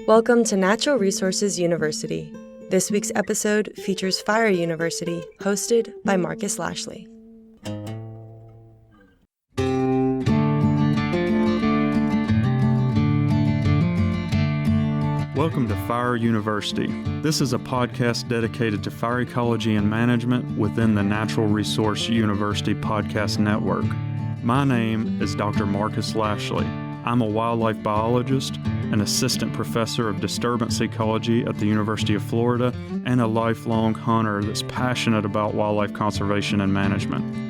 Welcome to Natural Resources University. This week's episode features Fire University, hosted by Marcus Lashley. Welcome to Fire University. This is a podcast dedicated to fire ecology and management within the Natural Resource University podcast network. My name is Dr. Marcus Lashley. I'm a wildlife biologist, an assistant professor of disturbance ecology at the University of Florida, and a lifelong hunter that's passionate about wildlife conservation and management.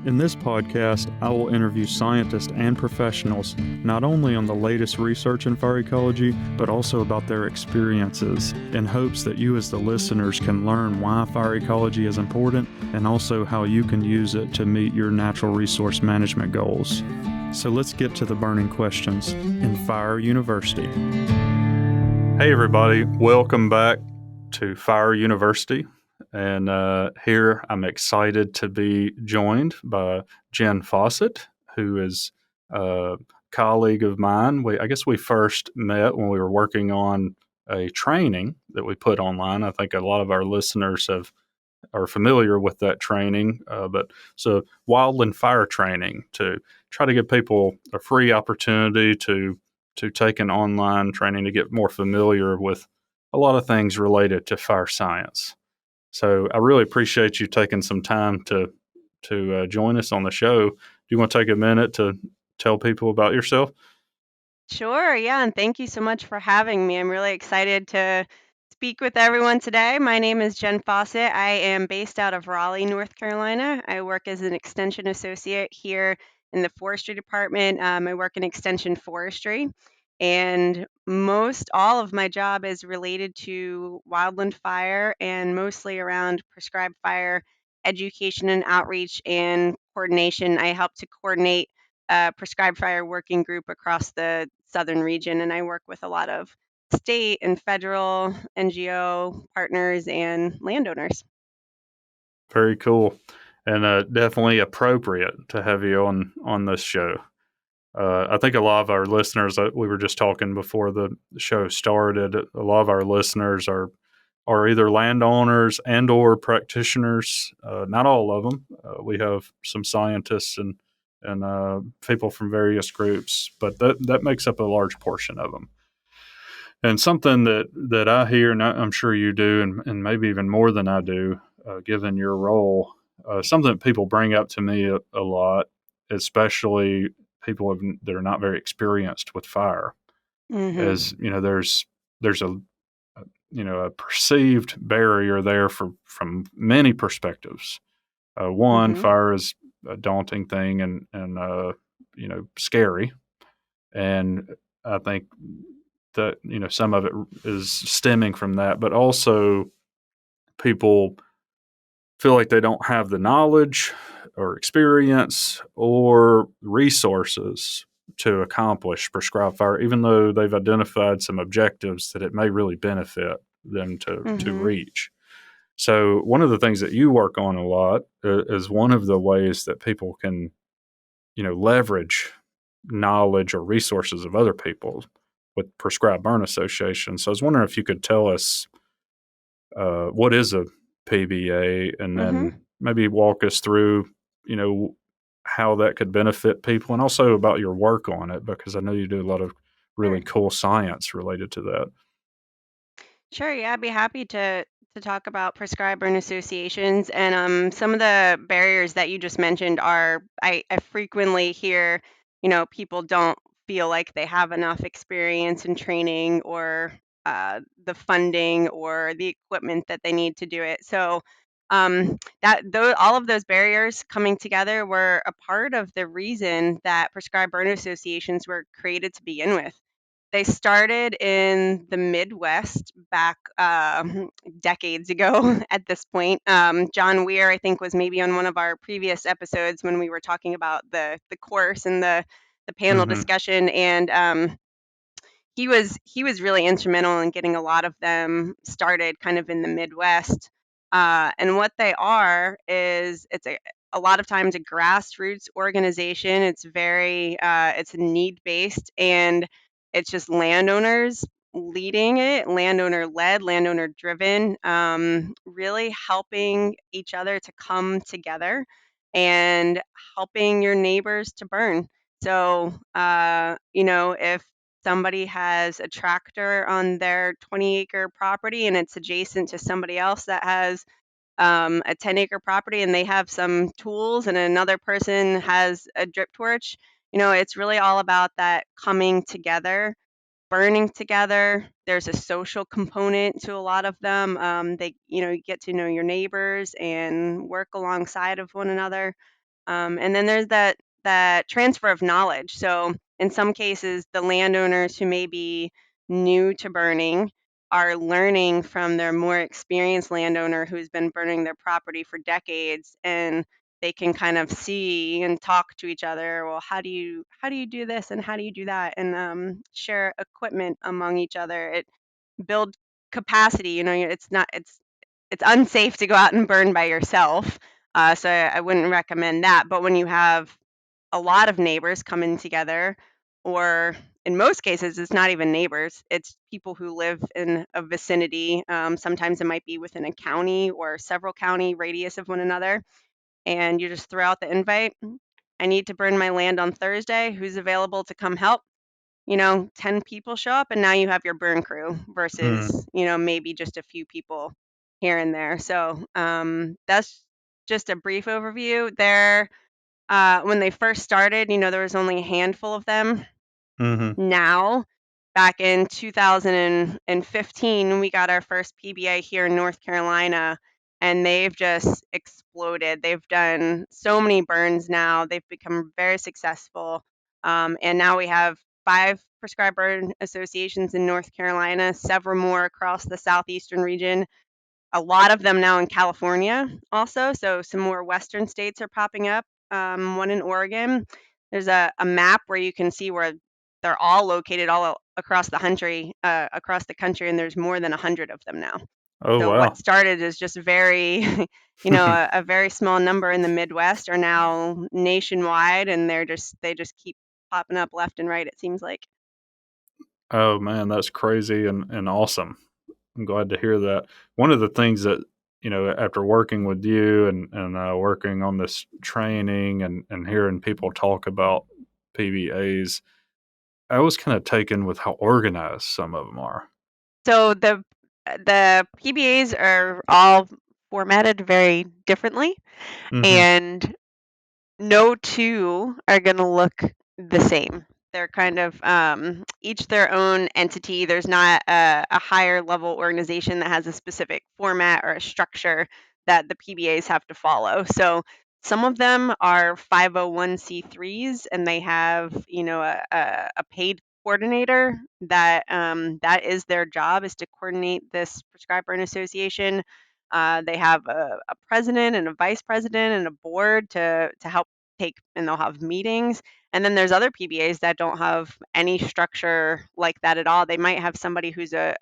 In this podcast, I will interview scientists and professionals not only on the latest research in fire ecology, but also about their experiences in hopes that you as the listeners can learn why fire ecology is important and also how you can use it to meet your natural resource management goals. So let's get to the burning questions in Fire University. Hey everybody, welcome back to Fire University. And here I'm excited to be joined by Jenn Fawcett, who is a colleague of mine. I guess we first met when we were working on a training that we put online. I think a lot of our listeners are familiar with that training, but so wildland fire training to try to give people a free opportunity to take an online training to get more familiar with a lot of things related to fire science. So I really appreciate you taking some time to join us on the show. Do you want to take a minute to tell people about yourself? Sure, yeah, and thank you so much for having me. I'm really excited to speak with everyone today. My name is Jenn Fawcett. I am based out of Raleigh, North Carolina. I work as an extension associate here in the forestry department. I work in extension forestry, and most all of my job is related to wildland fire and mostly around prescribed fire education and outreach and coordination. I help to coordinate prescribed fire working group across the southern region, and I work with a lot of state and federal NGO partners and landowners. Very cool, and definitely appropriate to have you on this show. I think a lot of our listeners, we were just talking before the show started, a lot of our listeners are either landowners and or practitioners. Not all of them. We have some scientists and people from various groups, but that makes up a large portion of them. And something that I hear, and I'm sure you do, and maybe even more than I do, given your role, something that people bring up to me a lot, especially people that are not very experienced with fire, Mm-hmm. is there's a perceived barrier there from many perspectives. One, Mm-hmm. fire is a daunting thing and scary, and I think that some of it is stemming from that, but also people feel like they don't have the knowledge or experience or resources to accomplish prescribed fire, even though they've identified some objectives that it may really benefit them to Mm-hmm. reach. So one of the things that you work on a lot is one of the ways that people can, leverage knowledge or resources of other people with prescribed burn associations. So I was wondering if you could tell us what is a PBA, and Mm-hmm. then maybe walk us through, how that could benefit people, and also about your work on it, because I know you do a lot of really Sure. cool science related to that. Sure, yeah, I'd be happy to talk about prescribed burn associations and some of the barriers that you just mentioned are I frequently hear, people don't feel like they have enough experience and training or the funding or the equipment that they need to do it. So all of those barriers coming together were a part of the reason that prescribed burn associations were created to begin with. They started in the Midwest back decades ago at this point. John Weir, I think, was maybe on one of our previous episodes when we were talking about the course and the panel Mm-hmm. discussion, and he was really instrumental in getting a lot of them started kind of in the Midwest. And what they are is a lot of times a grassroots organization. It's very it's need based, and it's just landowners leading it, landowner led, landowner driven, really helping each other to come together and helping your neighbors to burn. So, if somebody has a tractor on their 20-acre property and it's adjacent to somebody else that has a 10-acre property and they have some tools and another person has a drip torch, it's really all about that coming together, burning together. There's a social component to a lot of them. You get to know your neighbors and work alongside of one another. And then there's that transfer of knowledge. So in some cases, the landowners who may be new to burning are learning from their more experienced landowner who's been burning their property for decades, and they can kind of see and talk to each other. Well, how do you do this and how do you do that, and share equipment among each other. It build capacity. It's unsafe to go out and burn by yourself. So I wouldn't recommend that. But when you have a lot of neighbors coming together, or in most cases, it's not even neighbors, it's people who live in a vicinity. Sometimes it might be within a county or several county radius of one another. And you just throw out the invite. I need to burn my land on Thursday. Who's available to come help? 10 people show up and now you have your burn crew Mm. versus, maybe just a few people here and there. So that's just a brief overview. When they first started, there was only a handful of them. Mm-hmm. Now, back in 2015, we got our first PBA here in North Carolina, and they've just exploded. They've done so many burns now. They've become very successful. And now we have 5 prescribed burn associations in North Carolina, several more across the southeastern region, a lot of them now in California also. So some more western states are popping up. One in Oregon. There's a map where you can see where they're all located all across the country, and there's more than 100 of them now. Oh, So what wow. started as just very, a very small number in the Midwest are now nationwide, and they just keep popping up left and right, it seems like. Oh, man, that's crazy and awesome. I'm glad to hear that. One of the things that, after working with you and working on this training and hearing people talk about PBAs, I was kind of taken with how organized some of them are. So the PBAs are all formatted very differently, Mm-hmm. and no two are going to look the same. They're kind of each their own entity. There's not a higher level organization that has a specific format or a structure that the PBAs have to follow. So some of them are 501c3s, and they have a paid coordinator that is their job, is to coordinate this prescribed burn association. They have a president and a vice president and a board to help take, and they'll have meetings. And then there's other PBAs that don't have any structure like that at all. They might have somebody who's a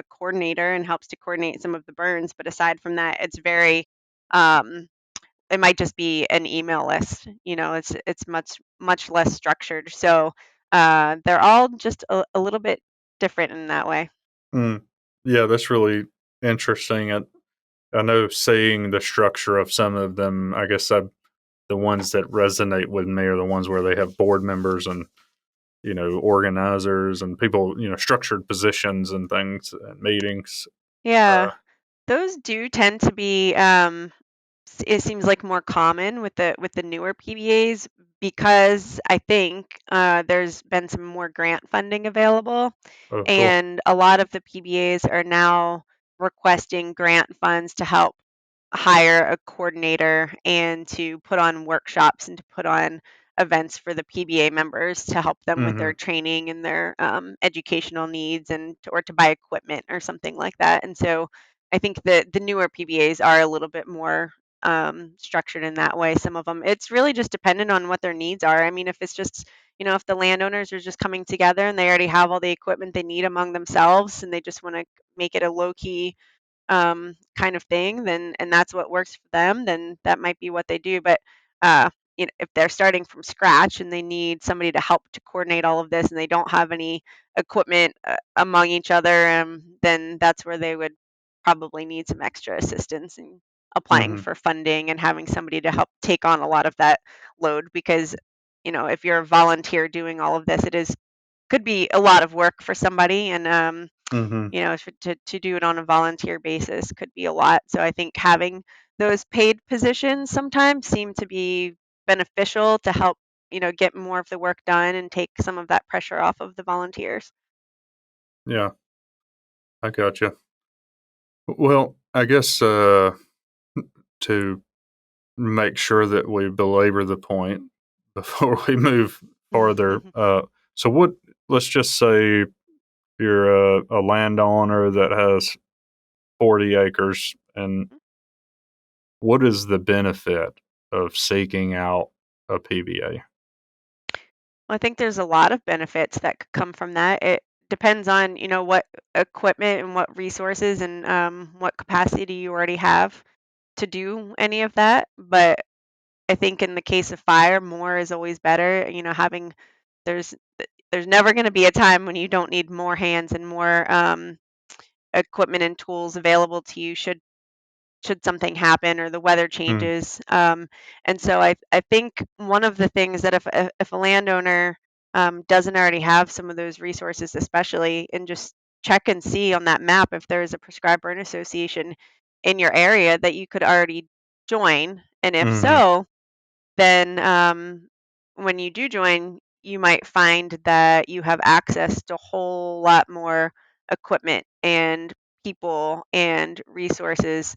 coordinator and helps to coordinate some of the burns, but aside from that, it's very it might just be an email list. It's much less structured. So they're all just a little bit different in that way. Mm. Yeah, that's really interesting. I know seeing the structure of some of them, I guess the ones that resonate with me are the ones where they have board members and, organizers and people, structured positions and things and meetings. Yeah, Uh, those do tend to be it seems like more common with the newer PBAs, because I think there's been some more grant funding available, oh, cool. and a lot of the PBAs are now requesting grant funds to help hire a coordinator and to put on workshops and to put on events for the PBA members to help them with Mm-hmm. their training and their educational needs, or to buy equipment or something like that. And so I think that the newer PBAs are a little bit more structured in that way. Some of them, it's really just dependent on what their needs are. I mean, if it's just, if the landowners are just coming together and they already have all the equipment they need among themselves and they just want to make it a low key kind of thing, then, and that's what works for them, then that might be what they do. But if they're starting from scratch and they need somebody to help to coordinate all of this and they don't have any equipment among each other, then that's where they would probably need some extra assistance in applying Mm-hmm. for funding and having somebody to help take on a lot of that load because if you're a volunteer doing all of this, it is could be a lot of work for somebody, and Mm-hmm. to do it on a volunteer basis could be a lot. So I think having those paid positions sometimes seem to be beneficial to help, get more of the work done and take some of that pressure off of the volunteers. Yeah, I gotcha. Well, I guess to make sure that we belabor the point before we move farther. So, what? Let's just say you're a landowner that has 40 acres, and what is the benefit of seeking out a PBA? I think there's a lot of benefits that could come from that. It depends on, what equipment and what resources and what capacity you already have to do any of that. But I think in the case of fire, more is always better. Having there's there's never going to be a time when you don't need more hands and more equipment and tools available to you should something happen or the weather Mm, changes. And so I think one of the things that if a landowner doesn't already have some of those resources, especially, and just check and see on that map if there is a prescribed burn association in your area that you could already join. And if mhm, so, then when you do join, you might find that you have access to a whole lot more equipment and people and resources.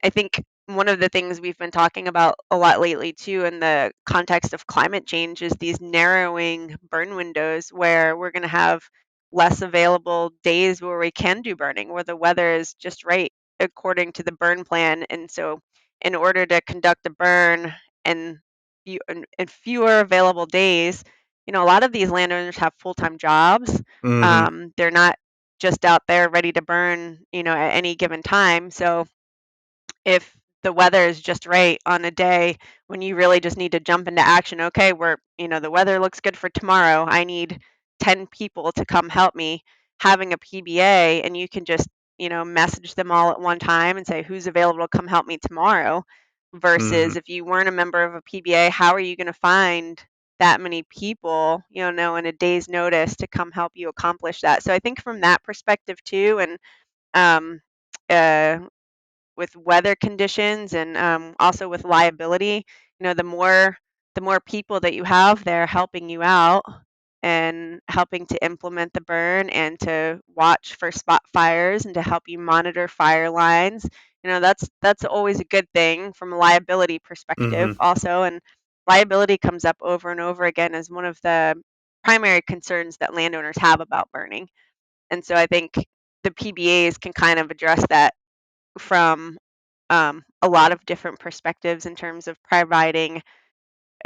I think one of the things we've been talking about a lot lately too in the context of climate change is these narrowing burn windows where we're going to have less available days where we can do burning, where the weather is just right according to the burn plan. And so in order to conduct a burn and and fewer available days, a lot of these landowners have full-time jobs. mhm, They're not just out there ready to burn, at any given time. So if the weather is just right on a day when you really just need to jump into action, okay, the weather looks good for tomorrow. I need 10 people to come help me. Having a PBA and you can just, message them all at one time and say who's available to come help me tomorrow versus mhm, if you weren't a member of a PBA, how are you going to find that many people, in a day's notice to come help you accomplish that. So I think from that perspective too, and um, uh, with weather conditions and also with liability. The more people that you have there helping you out and helping to implement the burn and to watch for spot fires and to help you monitor fire lines. That's always a good thing from a liability perspective mhm, also. And liability comes up over and over again as one of the primary concerns that landowners have about burning. And so I think the PBAs can kind of address that from a lot of different perspectives in terms of providing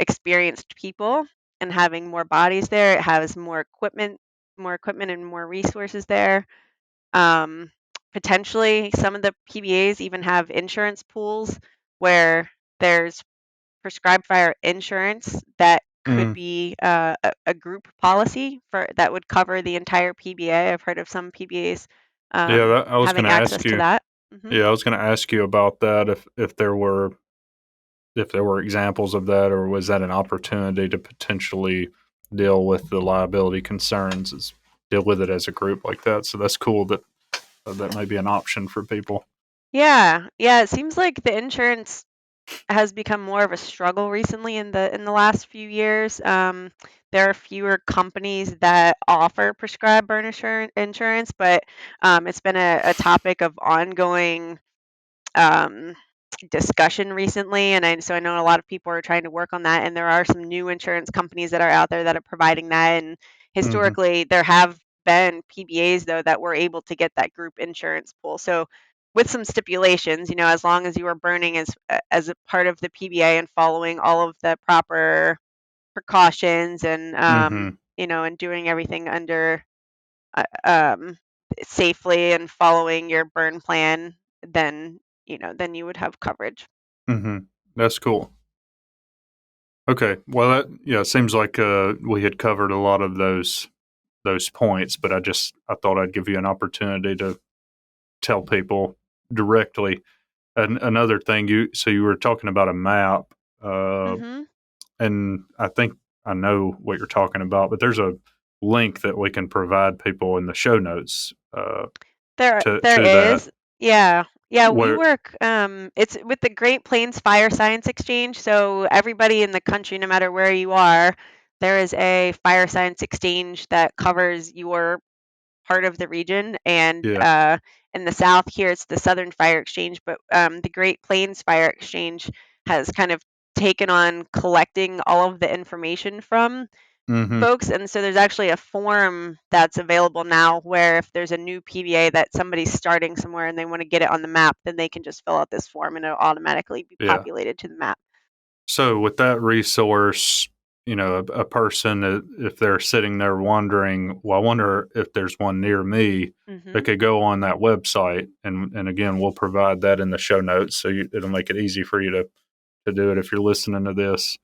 experienced people and having more bodies there. It has more equipment and more resources there. Um, Potentially, some of the PBAs even have insurance pools where there's prescribed fire insurance that could mm. be a group policy for that would cover the entire PBA. I've heard of some PBAs Yeah, I was having gonna access ask to you. that. Hmm. Yeah, I was gonna ask you about that if there were examples of that, or was that an opportunity to potentially deal with the liability concerns, deal with it as a group like that. So that's cool that that may be an option for people. Yeah, yeah, it seems like the insurance has become more of a struggle recently in the last few years. There are fewer companies that offer prescribed burn insurance, but it's been a topic of ongoing um, discussion recently, and so I know a lot of people are trying to work on that, and there are some new insurance companies that are out there that are providing that. And Mhm, historically, there have been PBAs though that were able to get that group insurance pool. So with some stipulations, as long as you are burning as a part of the PBA and following all of the proper precautions and mhm, and doing everything under uh, um, safely and following your burn plan, then then you would have coverage. mhm. That's cool. Okay. Well, it seems like we had covered a lot of those points, but I thought I'd give you an opportunity to tell people directly. Another thing, you were talking about a map, uh, Hmm. and I think I know what you're talking about, but there's a link that we can provide people in the show notes There to that is. Yeah. Yeah, we where work it's with the Great Plains Fire Science Exchange, so everybody in the country, no matter where you are, there is a fire science exchange that covers your part of the region. And yeah. in the South here, it's the Southern Fire Exchange, but the Great Plains Fire Exchange has kind of taken on collecting all of the information from Mm-hmm. folks. And so there's actually a form that's available now where if there's a new PBA that somebody's starting somewhere and they want to get it on the map, then they can just fill out this form and it'll automatically be Yeah. populated to the map. So with that resource, a person, if they're sitting there wondering, well, I wonder if there's one near me, they Hmm. could go on that website, and again, we'll provide that in the show notes, so it'll make it easy for you to do it if you're listening to this.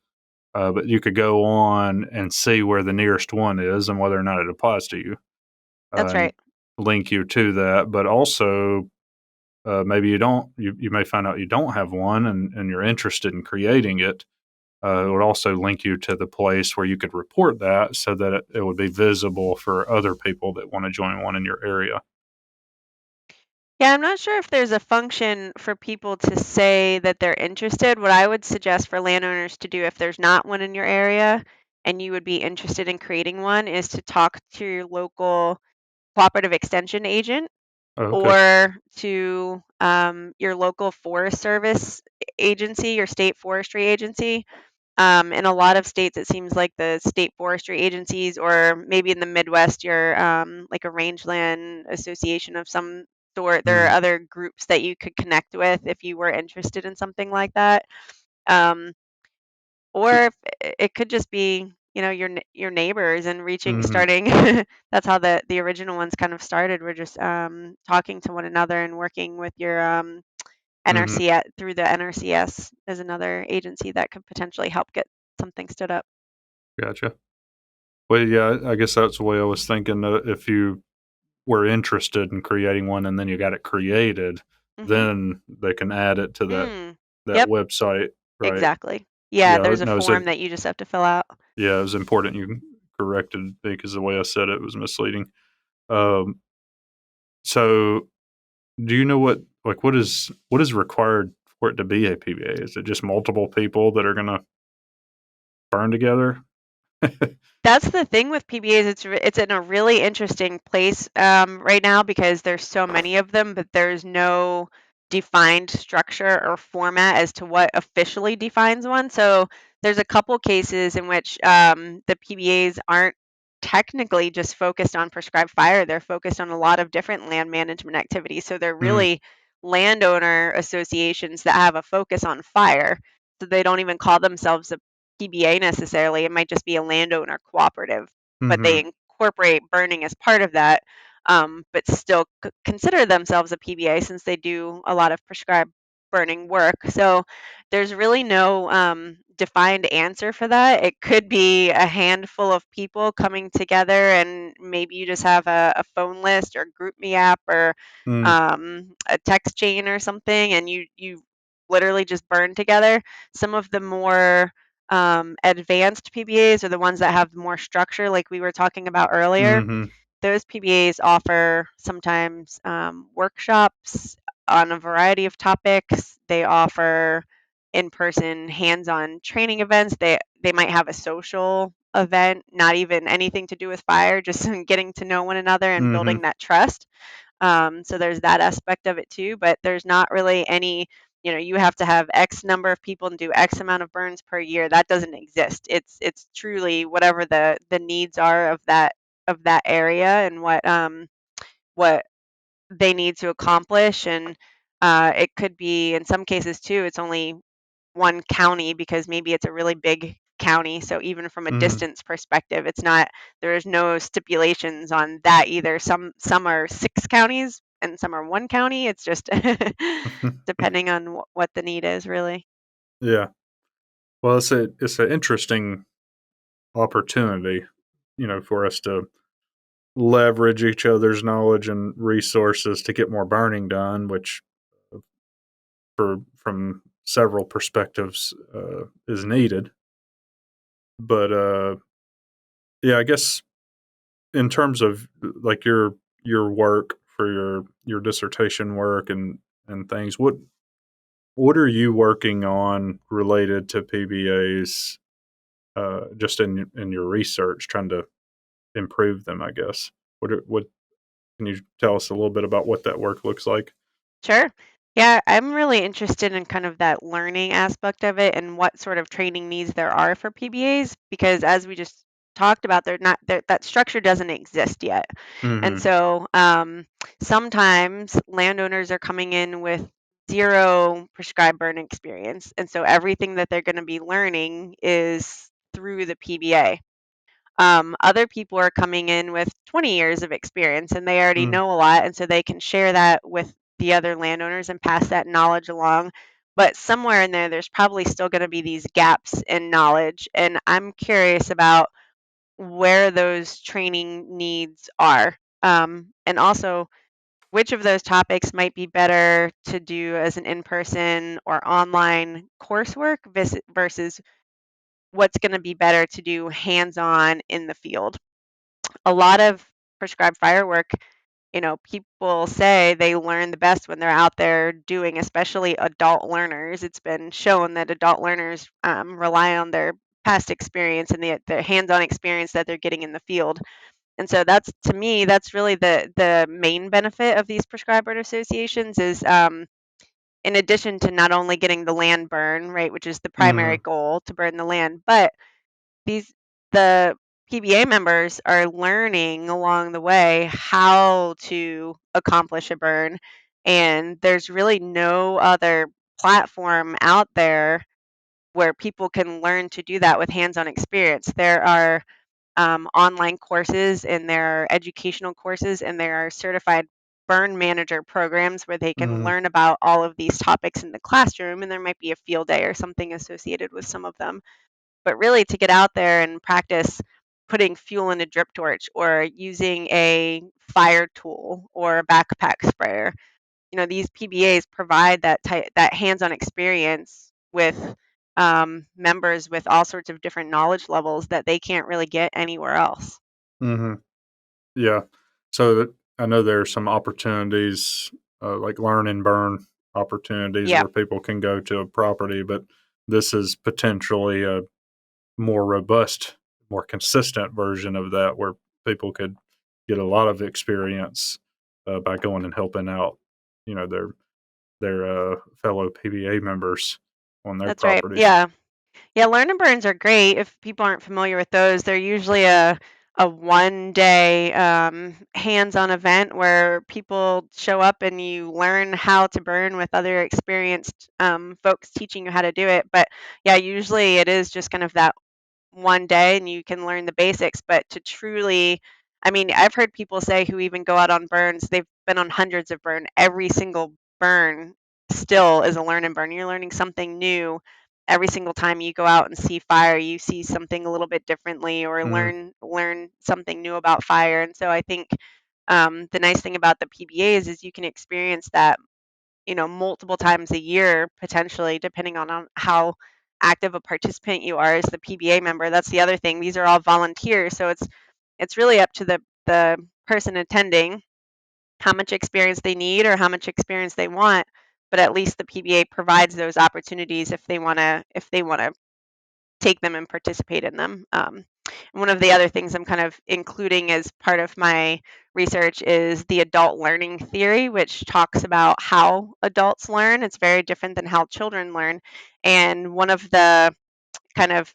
But you could go on and see where the nearest one is and whether or not it applies to you, That's and right. link you to that. But also, maybe you don't. You may find out you don't have one, and you're interested in creating it. It would also link you to the place where you could report that so that it would be visible for other people that want to join one in your area. Yeah, I'm not sure if there's a function for people to say that they're interested. What I would suggest for landowners to do if there's not one in your area and you would be interested in creating one is to talk to your local cooperative extension agent Oh, okay. or to your local Forest Service agency or state forestry agency. In a lot of states, it seems like the state forestry agencies, or maybe in the Midwest, your like a rangeland association of some sort. There are Mm, other groups that you could connect with if you were interested in something like that. Um, or if it could just be, your neighbors and mm-hmm, starting. That's how the original ones kind of started. We're just talking to one another and working with your mm-hmm. NRC through the NRCS as another agency that could potentially help get something stood up. Gotcha. Well, yeah, I guess that's the way I was thinking. If you were interested in creating one and then you got it created, Mhm. then they can add it to Mm. that Yep, website, right? exactly. Yeah, Yeah, there's a no, form that you just have to fill out. yeah, it was important you corrected me because the way I said it was misleading. Um, so do you know what is required for it to be a PBA? Is it just multiple people that are gonna burn together? That's the thing with PBAs. It's in a really interesting place right now because there's so many of them, but there's no defined structure or format as to what officially defines one. So there's a couple cases in which the PBAs aren't technically just focused on prescribed fire. They're focused on a lot of different land management activities. So they're Mm, really landowner associations that have a focus on fire. So they don't even call themselves a PBA necessarily. It might just be a landowner cooperative, but they mhm, incorporate burning as part of that, but still consider themselves a PBA since they do a lot of prescribed burning work. So there's really no defined answer for that. It could be a handful of people coming together, and maybe you just have a phone list or group me app or mm, a text chain or something, and you literally just burn together. Some of the more advanced PBAs are the ones that have more structure, like we were talking about earlier. mhm, Those PBAs offer sometimes workshops on a variety of topics. They offer in-person hands-on training events. They might have a social event, not even anything to do with fire, just getting to know one another and mhm, building that trust. So there's that aspect of it too, but there's not really any, you have to have X number of people and do X amount of burns per year. That doesn't exist. It's truly whatever the needs are of that area and what they need to accomplish. And it could be in some cases too, it's only one county because maybe it's a really big county. So even from a mhm. distance perspective, it's not there's no stipulations on that either. Some are 6 counties and some are one county. It's just depending on what the need is really. Yeah. Well, it's an interesting opportunity, for us to leverage each other's knowledge and resources to get more burning done, which from several perspectives is needed. But yeah, I guess in terms of like your work for your dissertation work and things, what are you working on related to PBAs? Just in your research, trying to improve them, I guess. What can you tell us a little bit about what that work looks like? Sure. Yeah, I'm really interested in kind of that learning aspect of it and what sort of training needs there are for PBAs because as we just talked about, they're not that structure doesn't exist yet. And Mhm. so sometimes landowners are coming in with zero prescribed burn experience. And so everything that they're going to be learning is through the PBA. Other people are coming in with 20 years of experience and they already Mm. know a lot. And so they can share that with the other landowners and pass that knowledge along. But somewhere in there, there's probably still going to be these gaps in knowledge. And I'm curious about where those training needs are. And also, which of those topics might be better to do as an in person or online coursework versus what's going to be better to do hands on in the field. A lot of prescribed firework, people say they learn the best when they're out there doing, especially adult learners. It's been shown that adult learners rely on their past experience and the hands-on experience that they're getting in the field. And so that's to me, that's really the main benefit of these prescribed burn associations is in addition to not only getting the land burn, right, which is the primary Mhm. goal to burn the land, but these the PBA members are learning along the way how to accomplish a burn, and there's really no other platform out there where people can learn to do that with hands-on experience. There are online courses and there are educational courses and there are certified burn manager programs where they can Mhm. learn about all of these topics in the classroom, and there might be a field day or something associated with some of them, but really to get out there and practice putting fuel in a drip torch or using a fire tool or a backpack sprayer. These PBAs provide that hands-on experience with members with all sorts of different knowledge levels that they can't really get anywhere else. Mhm. Yeah. So I know there are some opportunities, like learn and burn opportunities Yeah, where people can go to a property, but this is potentially a more robust, more consistent version of that where people could get a lot of experience by going and helping out, their fellow PBA members on their that's right. properties. Yeah. Yeah, learn and burns are great. If people aren't familiar with those, they're usually a 1 day hands-on event where people show up and you learn how to burn with other experienced folks teaching you how to do it. But yeah, usually it is just kind of that 1 day and you can learn the basics. But to truly, I mean, I've heard people say who even go out on burns, they've been on hundreds of burn. Every single burn still is a learn and burn. You're learning something new every single time you go out and see fire. You see something a little bit differently or Mhm. learn something new about fire. And so I think the nice thing about the PBAs is you can experience that multiple times a year, potentially, depending on how active a participant you are as the PBA member. That's the other thing. These are all volunteers, so it's really up to the person attending how much experience they need or how much experience they want. But at least the PBA provides those opportunities if they want to take them and participate in them. And one of the other things I'm kind of including as part of my research is the adult learning theory, which talks about how adults learn. It's very different than how children learn. And one of the kind of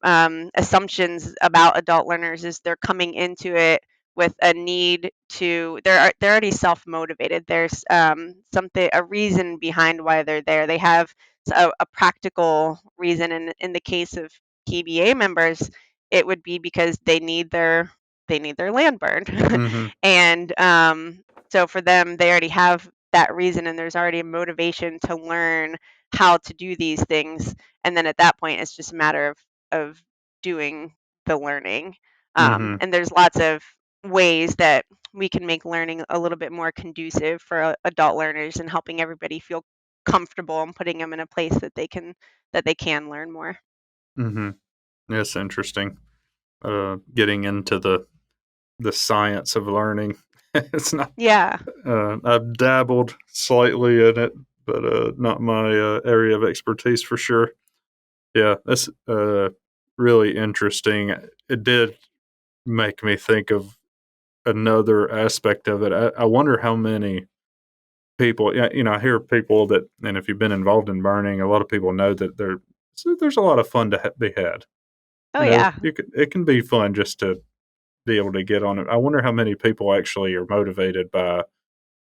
assumptions about adult learners is they're coming into it with a need to they're already self-motivated. There's something, a reason behind why they're there. They have a practical reason, and in the case of PBA members it would be because they need their land burned. Mhm. And so for them they already have that reason and there's already a motivation to learn how to do these things, and then at that point it's just a matter of doing the learning. Mm-hmm. And there's lots of ways that we can make learning a little bit more conducive for adult learners, and helping everybody feel comfortable and putting them in a place that they can learn more. Mm-hmm. That's interesting. Getting into the science of learning. It's not. Yeah. I've dabbled slightly in it, but not my area of expertise for sure. Yeah, that's really interesting. It did make me think of another aspect of it. I wonder how many people. Yeah, I hear people that, and if you've been involved in burning, a lot of people know that there's a lot of fun to be had. Oh yeah. It can be fun just to be able to get on it. I wonder how many people actually are motivated by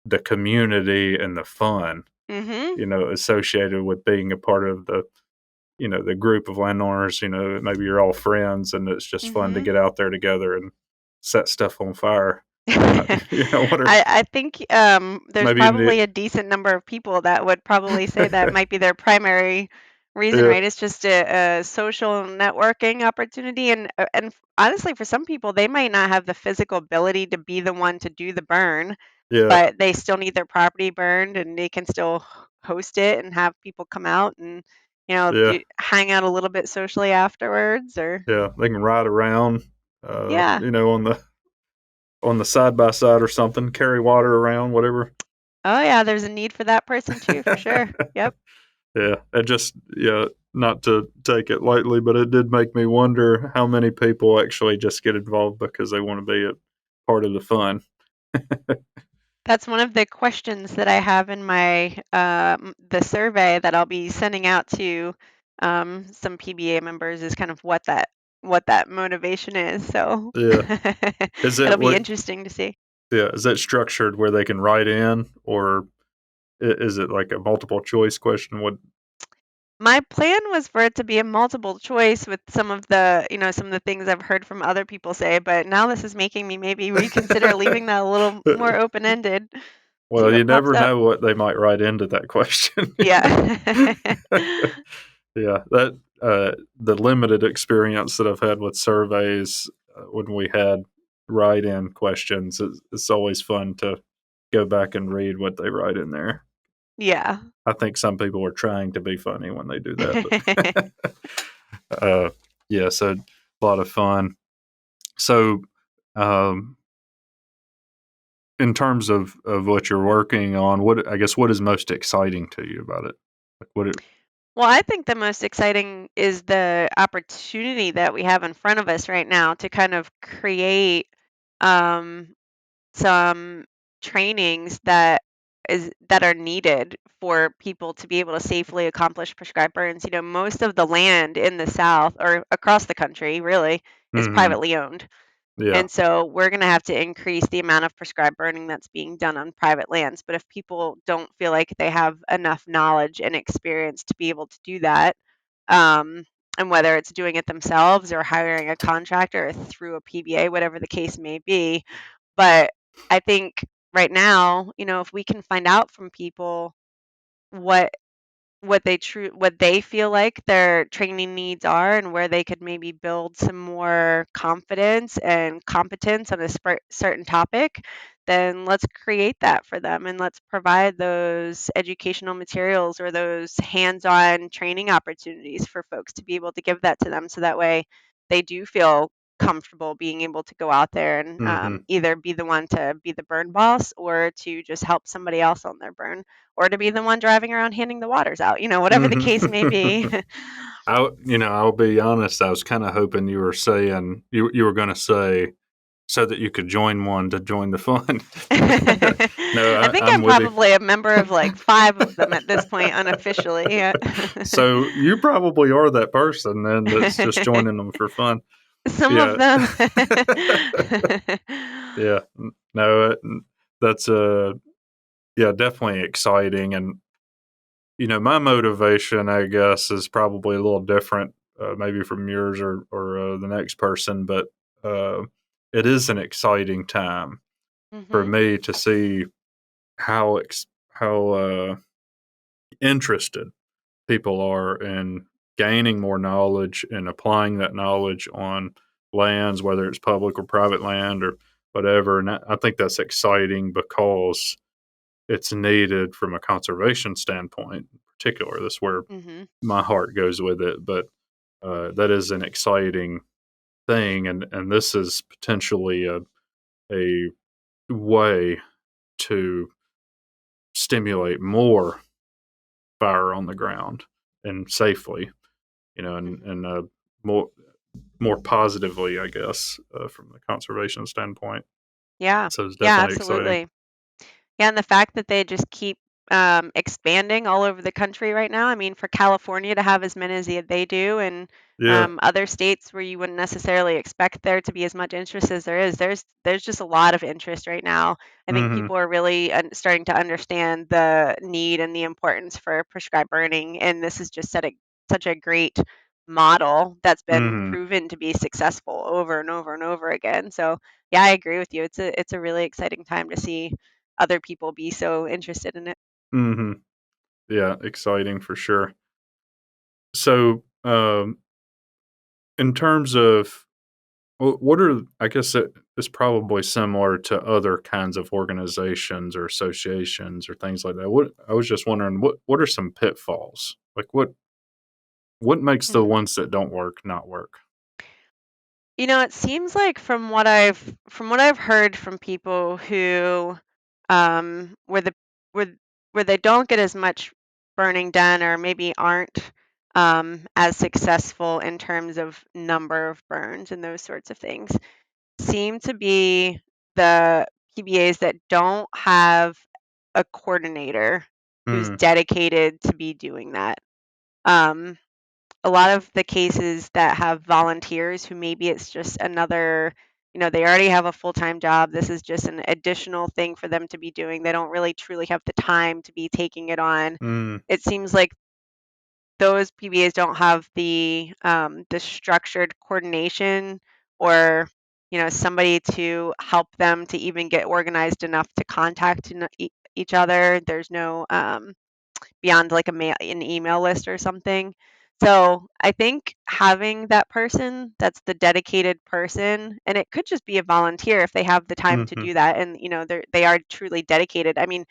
the community and the fun, Mhm. associated with being a part of the group of landowners. Maybe you're all friends and it's just fun to Mhm. get out there together and set stuff on fire. What are I think there's maybe in the probably a decent number of people that would probably say that might be their primary reason, yeah, right? It's just a social networking opportunity, and honestly, for some people, they might not have the physical ability to be the one to do the burn, yeah, but they still need their property burned, and they can still host it and have people come out and yeah, hang out a little bit socially afterwards, or yeah. They can ride around, yeah. on the side by side or something, carry water around, whatever. Oh yeah, there's a need for that person too, for sure. Yep. Yeah, it just not to take it lightly, but it did make me wonder how many people actually just get involved because they want to be a part of the fun. That's one of the questions that I have in my the survey that I'll be sending out to some PBA members, is kind of what that motivation is. So Yeah, is it it'll be what? interesting to see. Yeah, is that structured where they can write in, or is it like a multiple choice question? What? My plan was for it to be a multiple choice with some of the things I've heard from other people say, but now this is making me maybe reconsider leaving that a little more open ended. See Well, what you pops never up. know what they might write into that question. Yeah. Yeah, that the limited experience that I've had with surveys when we had write-in questions, it's always fun to go back and read what they write in there. Yeah. I think some people are trying to be funny when they do that, but uh, yeah, so a lot of fun. So, um, in terms of what you're working on, what is most exciting to you about it? Like what it, Well, I think the most exciting is the opportunity that we have in front of us right now to kind of create um, some trainings that are needed for people to be able to safely accomplish prescribed burns. Most of the land in the South, or across the country, really, is mm-hmm, privately owned. yeah, And so we're going to have to increase the amount of prescribed burning that's being done on private lands. But if people don't feel like they have enough knowledge and experience to be able to do that, um, and whether it's doing it themselves or hiring a contractor or through a PBA, whatever the case may be. But I think right now, if we can find out from people what what they feel like their training needs are, and where they could maybe build some more confidence and competence on a certain topic, then let's create that for them, and let's provide those educational materials or those hands-on training opportunities for folks to be able to give that to them, so that way they do feel comfortable being able to go out there and mm-hmm. either be the one to be the burn boss, or to just help somebody else on their burn, or to be the one driving around handing the waters out, whatever the case may be. Mm-hmm. I'll be honest. I was kind of hoping you were saying you were going to say so that you could join one to join the fun. No, I think I'm I'm with you. probably a member of like five of them at this point, unofficially. Yeah. So you probably are that person then that's just joining them for fun. Some of Yeah. them. Yeah. No, that's yeah, definitely exciting. And my motivation, I guess, is probably a little different, maybe from yours or the next person, but uh, it is an exciting time for Hmm. me to see how interested people are in gaining more knowledge and applying that knowledge on lands, whether it's public or private land or whatever. And I think that's exciting because it's needed from a conservation standpoint in particular. That's where Hmm. my heart goes with it. But that is an exciting thing. And this is potentially a way to stimulate more fire on the ground and safely, Hmm. and more more positively, I guess, from the conservation standpoint. Yeah. So it's Yeah, definitely exciting. absolutely. Yeah, and the fact that they just keep expanding all over the country right now. I mean, for California to have as many as they do, and Yeah. other states where you wouldn't necessarily expect there to be as much interest as there is, there's just a lot of interest right now. I think Mm-hmm. people are really starting to understand the need and the importance for prescribed burning, and this is just such a great model that's been Mm-hmm. proven to be successful over and over and over again. So yeah, I agree with you. It's a really exciting time to see other people be so interested in it. Mm-hmm. Yeah, exciting for sure. So, in terms of what are, I guess it's probably similar to other kinds of organizations or associations or things like that. What I was just wondering, what are some pitfalls? Like what makes the Mhm. ones that don't work not work? It seems like from what I've heard from people who where the where where they don't get as much burning done or maybe aren't as successful in terms of number of burns and those sorts of things seem to be the PBAs that don't have a coordinator who's Mm, dedicated to be doing that. Um, a lot of the cases that have volunteers who maybe it's just another, they already have a full-time job. This is just an additional thing for them to be doing. They don't really truly have the time to be taking it on. mm, It seems like those PBAs don't have the structured coordination or somebody to help them to even get organized enough to contact each other. There's no beyond like an email list or something. So I think having that person that's the dedicated person, and it could just be a volunteer if they have the time to mhm, do that, and they are truly dedicated. I mean,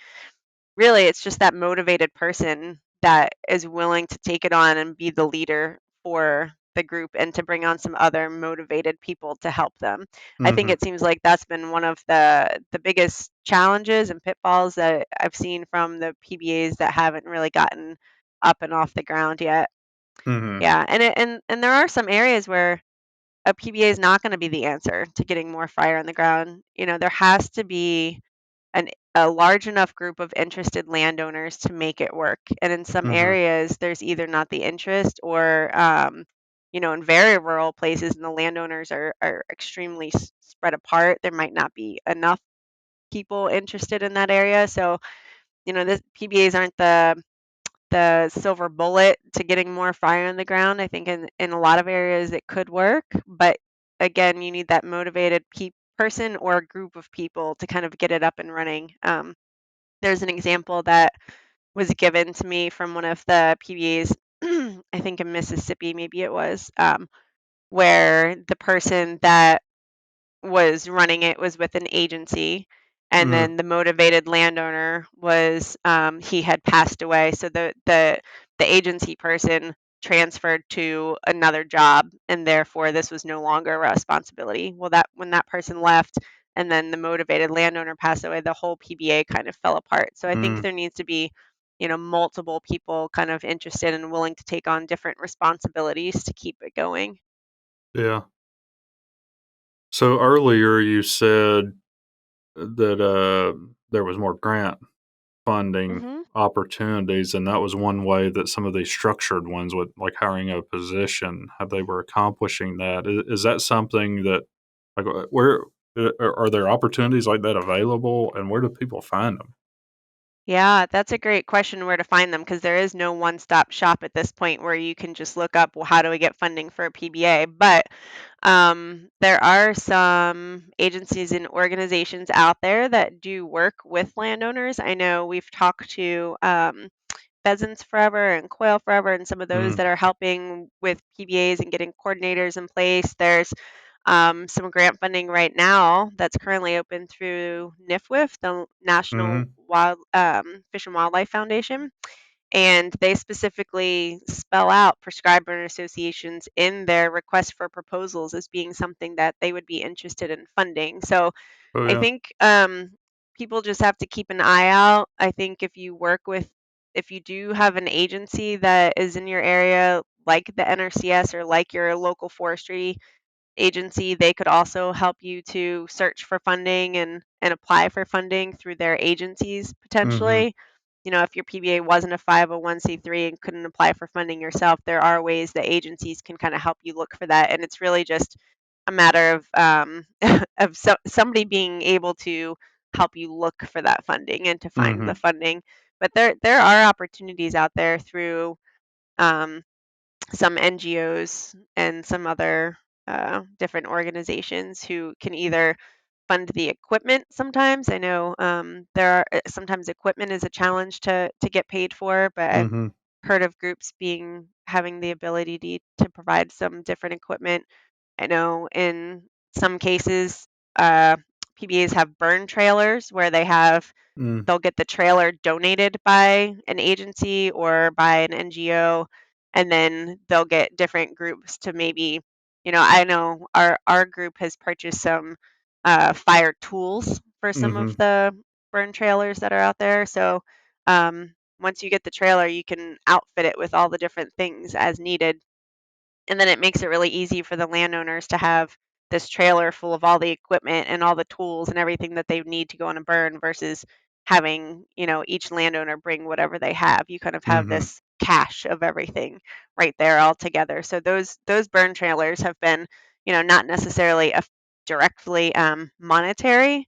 really, it's just that motivated person that is willing to take it on and be the leader for the group and to bring on some other motivated people to help them. I think mhm, it seems like that's been one of the biggest challenges and pitfalls that I've seen from the PBAs that haven't really gotten up and off the ground yet. mhm, Yeah, and there are some areas where a PBA is not going to be the answer to getting more fire on the ground. There has to be a large enough group of interested landowners to make it work. And in some mhm, areas, there's either not the interest or, in very rural places, and the landowners are extremely spread apart. There might not be enough people interested in that area. So, the PBAs aren't the silver bullet to getting more fire on the ground. I think in a lot of areas it could work, but again, you need that motivated person or group of people to kind of get it up and running. There's an example that was given to me from one of the PBAs, I think in Mississippi, maybe it was, where the person that was running it was with an agency, and mhm, then the motivated landowner was he had passed away, so the agency person transferred to another job, and therefore this was no longer a responsibility. Well, that when that person left and then the motivated landowner passed away, the whole PBA kind of fell apart. So I think mm, there needs to be multiple people kind of interested and willing to take on different responsibilities to keep it going. yeah. So earlier you said that there was more grant funding Hmm. opportunities, and that was one way that some of these structured ones would, like hiring a position, how they were accomplishing that. Is that something that, like, where are there opportunities like that available, and where do people find them? Yeah, that's a great question where to find them because there is no one-stop shop at this point where you can just look up, well, how do we get funding for a PBA? But there are some agencies and organizations out there that do work with landowners. I know we've talked to Pheasants Forever and Quail Forever and some of those Mm, that are helping with PBAs and getting coordinators in place. There's some grant funding right now that's currently open through NIFWIF, the National mm, Fish and Wildlife Foundation, and they specifically spell out prescriber associations in their request for proposals as being something that they would be interested in funding. So oh I yeah. think people just have to keep an eye out. I think if you do have an agency that is in your area, like the NRCS or like your local forestry agency, they could also help you to search for funding and apply for funding through their agencies Mm-hmm. potentially. You know, if your PBA wasn't a 501c3 and couldn't apply for funding yourself, there are ways that agencies can kind of help you look for that. And it's really just a matter of somebody being able to help you look for that funding and to find Mm-hmm. the funding. But there are opportunities out there through um, some NGOs and some other different organizations who can either fund the equipment sometimes. I know there are sometimes equipment is a challenge to get paid for, but I've Mm-hmm. heard of groups being having the ability to provide some different equipment. I know in some cases, uh, PBAs have burn trailers where Mm, they'll get the trailer donated by an agency or by an NGO, and then they'll get different groups to maybe, I know our group has purchased some fire tools for some mm-hmm. of the burn trailers that are out there. So once you get the trailer, you can outfit it with all the different things as needed, and then it makes it really easy for the landowners to have this trailer full of all the equipment and all the tools and everything that they need to go on a burn versus having, each landowner bring whatever they have. You kind of have Mm-hmm. this cache of everything right there all together. So those burn trailers have been, not necessarily a directly monetary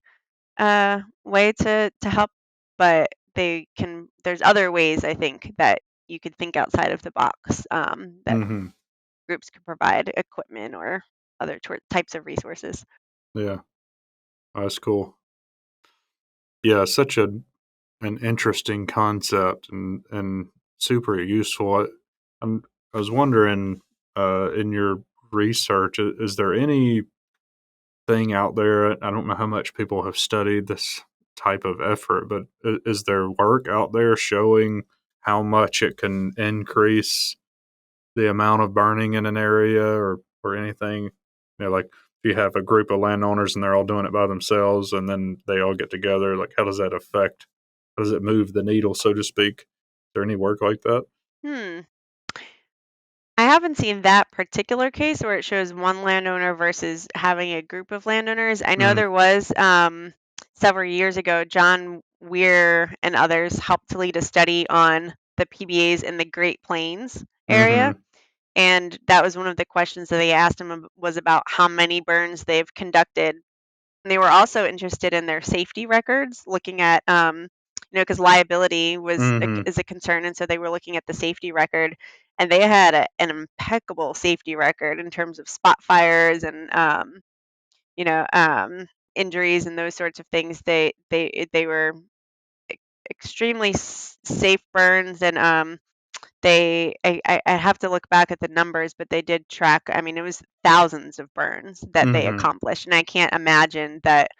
way to help, but there's other ways I think that you could think outside of the box that Mm-hmm. groups can provide equipment or other types of resources. Yeah, that's cool. Yeah, such an interesting concept and super useful. I was wondering, in your research, is there anything out there? I don't know how much people have studied this type of effort, but is there work out there showing how much it can increase the amount of burning in an area or anything? Like if you have a group of landowners and they're all doing it by themselves and then they all get together, like how does that affect, how does it move the needle, so to speak? Is there any work like that? Hmm. I haven't seen that particular case where it shows one landowner versus having a group of landowners. I know Mm, there was several years ago, John Weir and others helped to lead a study on the PBAs in the Great Plains area. mm-hmm, And that was one of the questions that they asked him was about how many burns they've conducted. And they were also interested in their safety records, looking at, because liability mm-hmm, is a concern, and so they were looking at the safety record, and they had an impeccable safety record in terms of spot fires and, you know, injuries and those sorts of things. They were e- extremely safe burns, and I have to look back at the numbers, but they did track. I mean, it was thousands of burns that they mm-hmm, accomplished, and I can't imagine that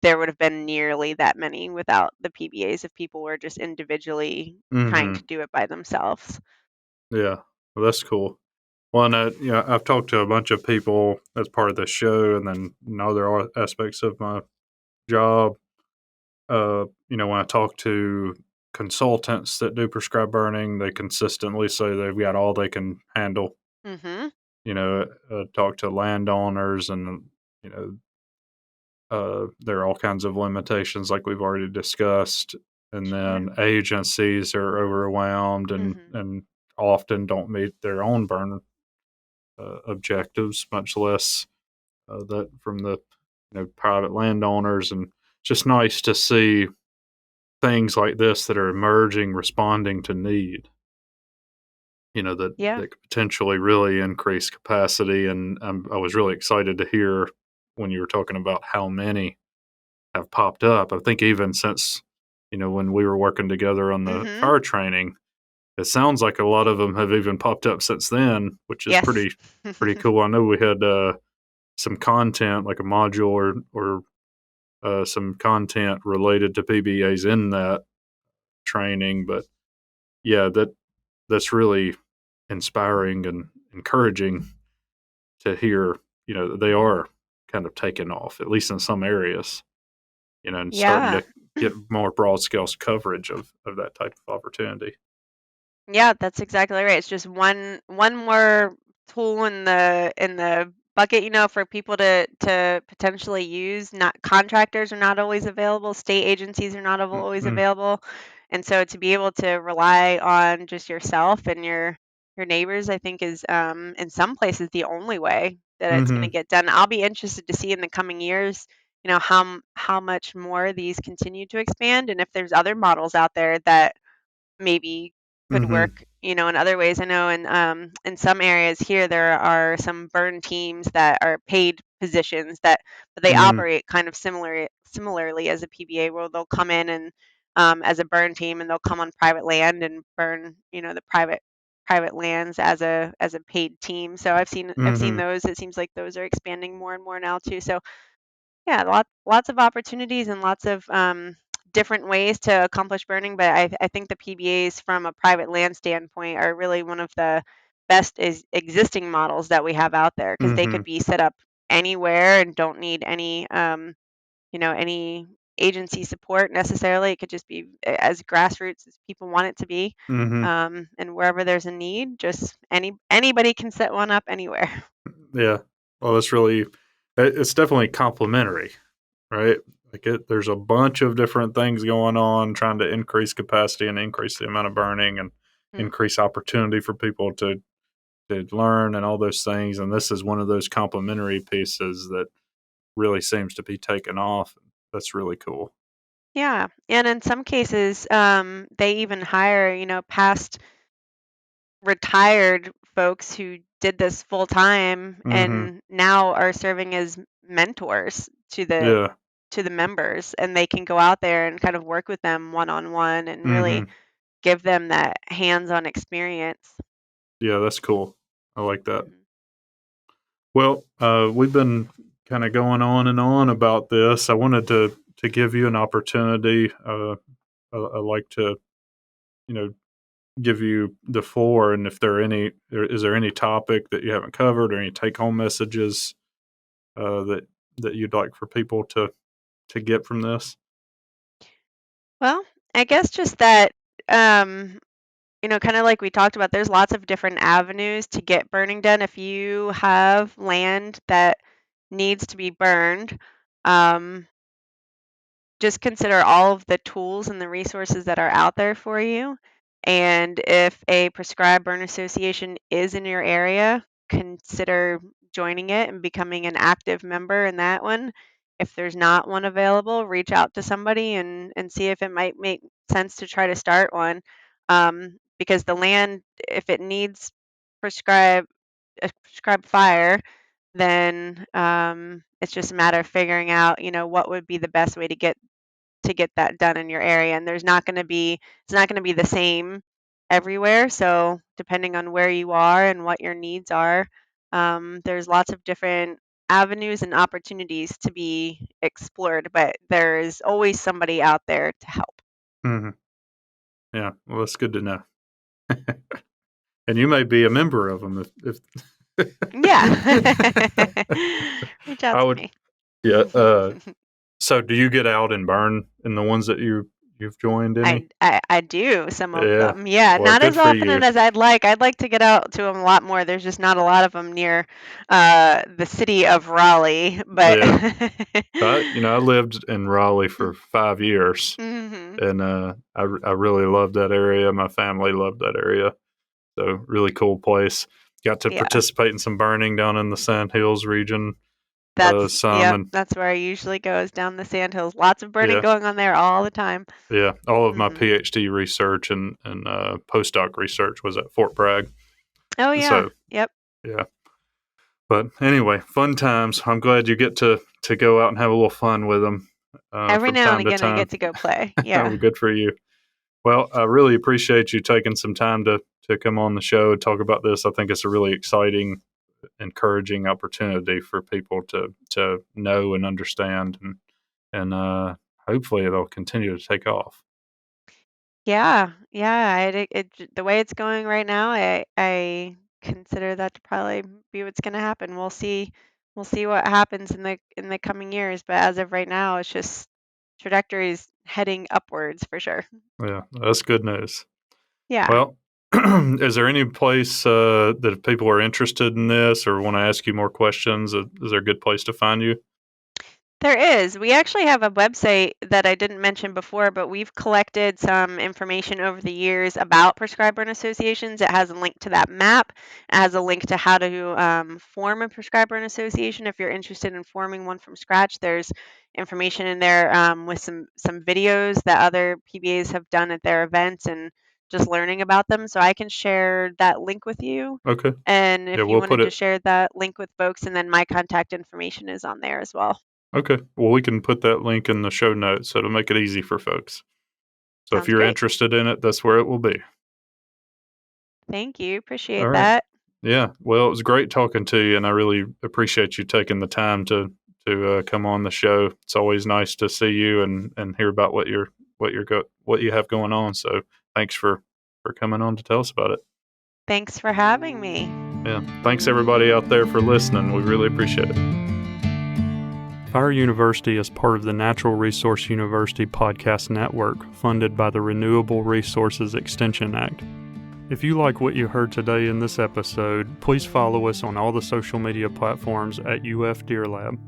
there would have been nearly that many without the PBAs if people were just individually trying mm-hmm. to do it by themselves. Yeah, well, that's cool. Well, and I've talked to a bunch of people as part of this show, and then other aspects of my job. When I talk to consultants that do prescribed burning, they consistently say they've got all they can handle. Mhm. Talk to landowners, and you know, there are all kinds of limitations, like we've already discussed. And Sure. then agencies are overwhelmed Mhm. and often don't meet their own burn objectives, much less that from the private landowners. And it's just nice to see things like this that are emerging, responding to need. Yeah. That could potentially really increase capacity. And I was really excited to hear when you were talking about how many have popped up. I think even since when we were working together on the Mhm. fire training, it sounds like a lot of them have even popped up since then, which is Yes. pretty cool. I know we had some content, like a module or some content related to PBAs in that training, but yeah, that's really inspiring and encouraging to hear. That they are kind of taking off, at least in some areas. And starting Yeah. to get more broad scale coverage of that type of opportunity. Yeah, that's exactly right. It's just one more tool in the bucket, for people to potentially use. Not contractors are not always available, state agencies are not always Mm-hmm. available. And so to be able to rely on just yourself and your neighbors, I think is in some places the only way that it's going to Mm-hmm. get done. I'll be interested to see in the coming years, how much more these continue to expand and if there's other models out there that maybe could Mm-hmm. work, in other ways. I know in some areas here there are some burn teams that are paid positions but they Mm-hmm. operate kind of similarly as a PBA where they'll come in and as a burn team and they'll come on private land and burn, the private lands as a paid team. So I've seen Mm-hmm. those. It seems like those are expanding more and more now too. So yeah, lots of opportunities and lots of different ways to accomplish burning. But I think the PBAs from a private land standpoint are really one of the best is existing models that we have out there because they Mm-hmm. could be set up anywhere and don't need any agency support necessarily. It could just be as grassroots as people want it to be. Mm-hmm. And wherever there's a need, just anybody can set one up anywhere. Yeah. Well, it's definitely complementary, right? There's a bunch of different things going on trying to increase capacity and increase the amount of burning and Mhm. increase opportunity for people to learn and all those things. And this is one of those complementary pieces that really seems to be taking off. That's really cool. Yeah, and in some cases, they even hire, past retired folks who did this full time Mm-hmm. and now are serving as mentors Yeah. to the members, and they can go out there and kind of work with them one on one and really Mm-hmm. give them that hands-on experience. Yeah, that's cool. I like that. Mhm. Well, we've been kind of going on and on about this. I wanted to give you an opportunity. I like to, you know, give you the floor, and if is there any topic that you haven't covered, or any take home messages that you'd like for people to get from this? Well, I guess just that, um, kind of like we talked about, there's lots of different avenues to get burning done. If you have land that needs to be burned, um, just consider all of the tools and the resources that are out there for you. And if a prescribed burn association is in your area, consider joining it and becoming an active member in that one. If there's not one available, reach out to somebody and see if it might make sense to try to start one. Because the land, if it needs prescribed a prescribed fire, then it's just a matter of figuring out, what would be the best way to get that done in your area. And it's not going to be the same everywhere. So depending on where you are and what your needs are, there's lots of different avenues and opportunities to be explored, but there is always somebody out there to help. Hmm. Yeah, well, that's good to know. And you may be a member of them if Yeah. Reach out I to would. me. Yeah. So, do you get out and burn in the ones that you've joined any? I do some of Yeah. them. Yeah, Well, not good as for often you. as I'd like. I'd like to get out to them a lot more. There's just not a lot of them near the city of Raleigh, but Yeah. I lived in Raleigh for 5 years, hmm. and I really loved that area. My family loved that area. So really cool place. Got to Yeah, participate in some burning down in the Sand Hills region. Some yep, and that's where I usually go is down the Sandhills. Lots of burning yeah, going on there all the time. yeah. All of my Hmm. PhD research and postdoc research was at Fort Bragg. Oh And yeah, so yep. yeah. But anyway, fun times. I'm glad you get to go out and have a little fun with them Every from now and time to again, I time. get to go play. Oh, Yeah. good for you. Well, I really appreciate you taking some time to come on the show and talk about this. I think it's a really exciting, encouraging opportunity for people to know and understand, and hopefully it'll continue to take off. Yeah, yeah. The way it's going right now, I consider that to probably be what's going to happen. We'll see what happens in the coming years. But as of right now, it's just trajectories heading upwards for sure. Yeah, that's good news. Yeah. Well, is there any place that if people are interested in this or want to ask you more questions, is there a good place to find you? There is. We actually have a website that I didn't mention before, but we've collected some information over the years about prescriber and associations. It has a link to that map. It has a link to how to form a prescriber and association. If you're interested in forming one from scratch, there's information in there with some videos that other PBAs have done at their events and just learning about them. So I can share that link with you. Okay. And Yeah, if you we'll wanted put to it. share that link with folks, and then my contact information is on there as well. Okay. Well, we can put that link in the show notes, so it'll make it easy for folks. So if Sounds you're great. interested in it, that's where it will be. Thank you. All Appreciate right. that. Yeah. Well, it was great talking to you, and I really appreciate you taking the time to come on the show. It's always nice to see you and hear about what you have going on. So thanks for coming on to tell us about it. Thanks for having me. Yeah. Thanks everybody out there for listening. We really appreciate it. Fire University is part of the Natural Resource University podcast network funded by the Renewable Resources Extension Act. If you like what you heard today in this episode, please follow us on all the social media platforms at UF Deer Lab.